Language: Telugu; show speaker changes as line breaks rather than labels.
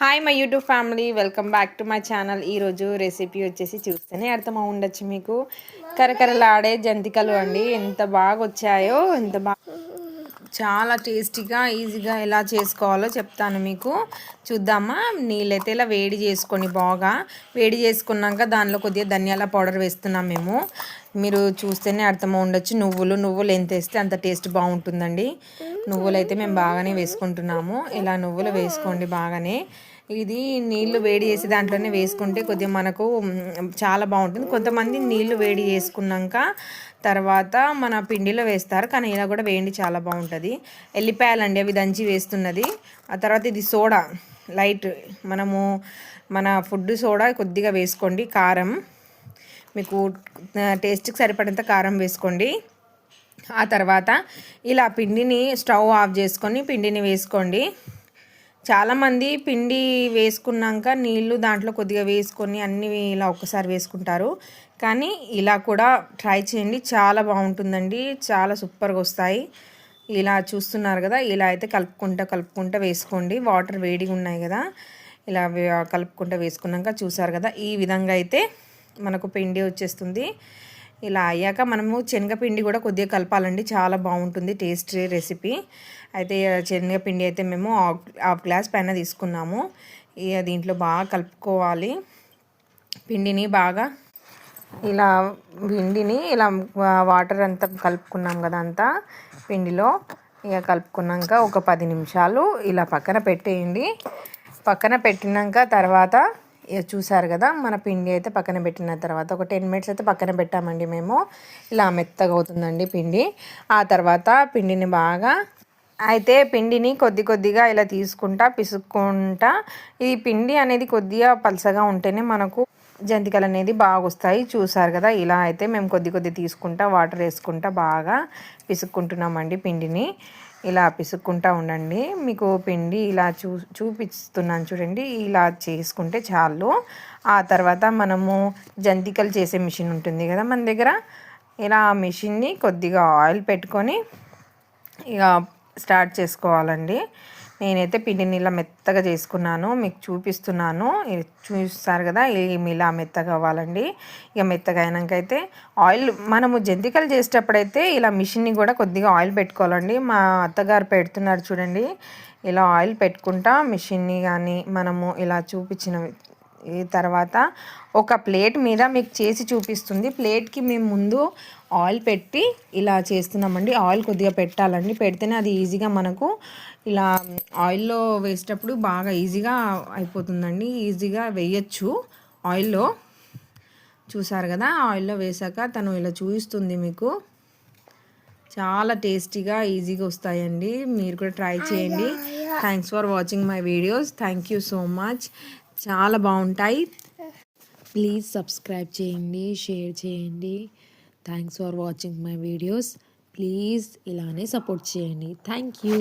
Hi my YouTube family, welcome back to my channel. ఈరోజు రెసిపీ వచ్చేసి చూస్తేనే అర్థమై ఉండొచ్చు మీకు, కరకరలాడే జంతికలు అండి. ఎంత బాగా వచ్చాయో, చాలా టేస్టీగా ఈజీగా ఎలా చేసుకోవాలో చెప్తాను మీకు. చూద్దామా? నీళ్ళైతే ఇలా వేడి చేసుకొని బాగా వేడి చేసుకున్నాక దానిలో కొద్దిగా ధనియాల పౌడర్ వేస్తున్నాం మేము. మీరు చూస్తేనే అర్థమై ఉండొచ్చు. నువ్వులు ఎంత వేస్తే అంత టేస్ట్ బాగుంటుందండి. నువ్వులు అయితే మేము బాగానే వేసుకుంటున్నాము. ఇలా నువ్వులు వేసుకోండి బాగానే. ఇది నీళ్లు వేడి చేసి దాంట్లోనే వేసుకుంటే కొద్దిగా మనకు చాలా బాగుంటుంది. కొంతమంది నీళ్లు వేడి చేసుకున్నాక తర్వాత మన పిండిలో వేస్తారు, కానీ ఇలా కూడా వేయండి, చాలా బాగుంటుంది. ఎల్లిపాయలండి, అవి దంచి వేస్తున్నది. ఆ తర్వాత ఇది సోడా లైట్, మన ఫుడ్ సోడా కొద్దిగా వేసుకోండి. కారం మీకు టేస్ట్కి సరిపడంత కారం వేసుకోండి. ఆ తర్వాత ఇలా పిండిని స్టవ్ ఆఫ్ చేసుకొని పిండిని వేసుకోండి. చాలామంది పిండి వేసుకున్నాక నీళ్ళు దాంట్లో కొద్దిగా వేసుకొని అన్నీ ఇలా ఒక్కసారి వేసుకుంటారు, కానీ ఇలా కూడా ట్రై చేయండి, చాలా బాగుంటుందండి. చాలా సూపర్గా వస్తాయి. ఇలా చూస్తున్నారు కదా, ఇలా అయితే కలుపుకుంటా వేసుకోండి. వాటర్ వేడిగా ఉన్నాయి కదా, ఇలా కలుపుకుంటూ వేసుకున్నాక చూసారు కదా, ఈ విధంగా అయితే మనకు పిండి వచ్చేస్తుంది. ఇలా అయ్యాక మనము శనగపిండి కూడా కొద్దిగా కలపాలండి, చాలా బాగుంటుంది టేస్ట్ రెసిపీ. అయితే శనగపిండి అయితే మేము హాఫ్ గ్లాస్ పైన తీసుకున్నాము. ఇక దీంట్లో బాగా కలుపుకోవాలి పిండిని. బాగా ఇలా వాటర్ అంతా కలుపుకున్నాం కదా, అంతా పిండిలో ఇక కలుపుకున్నాక ఒక 10 నిమిషాలు ఇలా పక్కన పెట్టేయండి. పక్కన పెట్టినాక తర్వాత చూసారు కదా, మన పిండి అయితే పక్కన పెట్టిన తర్వాత ఒక 10 మినిట్స్ అయితే పక్కన పెట్టామండి మేము. ఇలా మెత్తగా అవుతుందండి పిండి. ఆ తర్వాత పిండిని కొద్దిగా ఇలా పిసుక్కుంటా, ఈ పిండి అనేది కొద్దిగా పలసగా ఉంటేనే మనకు జంతికలు అనేది బాగా వస్తాయి. చూసారు కదా, ఇలా అయితే మేము కొద్ది తీసుకుంటా వాటర్ వేసుకుంటా బాగా పిసుక్కుంటున్నామండి పిండిని. ఇలా పిసుక్కుంటా ఉండండి. మీకు పిండి ఇలా చూపిస్తున్నాను చూడండి, ఇలా చేసుకుంటే చాలు. ఆ తర్వాత మనము జంతికలు చేసే మిషన్ ఉంటుంది కదా మన దగ్గర, ఇలా ఆ మిషన్ని కొద్దిగా ఆయిల్ పెట్టుకొని ఇక స్టార్ట్ చేసుకోవాలండి. నేనైతే పిండిని ఇలా మెత్తగా చేసుకున్నాను, మీకు చూపిస్తున్నాను. చూస్తారు కదా, ఇలా మెత్తగా అవ్వాలండి. ఇక మెత్తగా అయినాక అయితే ఆయిల్, మనము జంతికలు చేసేటప్పుడైతే ఇలా మిషన్ని కూడా కొద్దిగా ఆయిల్ పెట్టుకోవాలండి. మా అత్తగారు పెడుతున్నారు చూడండి, ఇలా ఆయిల్ పెట్టుకుంటా మిషన్ని కానీ మనము ఇలా చూపించినవి. ఈ తర్వాత ఒక ప్లేట్ మీద మీకు చేసి చూపిస్తుంది. ప్లేట్కి మేము ముందు ఆయిల్ పెట్టి ఇలా చేస్తున్నామండి. ఆయిల్ కొద్దిగా పెట్టాలండి, పెడితేనే అది ఈజీగా మనకు ఇలా ఆయిల్లో వేసేటప్పుడు బాగా ఈజీగా అయిపోతుందండి. ఈజీగా వేయచ్చు ఆయిల్లో. చూసారు కదా, ఆయిల్లో వేసాక తను ఇలా చూపిస్తుంది మీకు. చాలా టేస్టీగా ఈజీగా వస్తాయండి, మీరు కూడా ట్రై చేయండి. Thanks for watching my videos. Thank you so much. చాలా బాగుంటాయి. ప్లీజ్ సబ్స్క్రైబ్ చేయండి, షేర్ చేయండి. Thanks for watching my videos. Please ఇలానే సపోర్ట్ చేయండి. Thank you.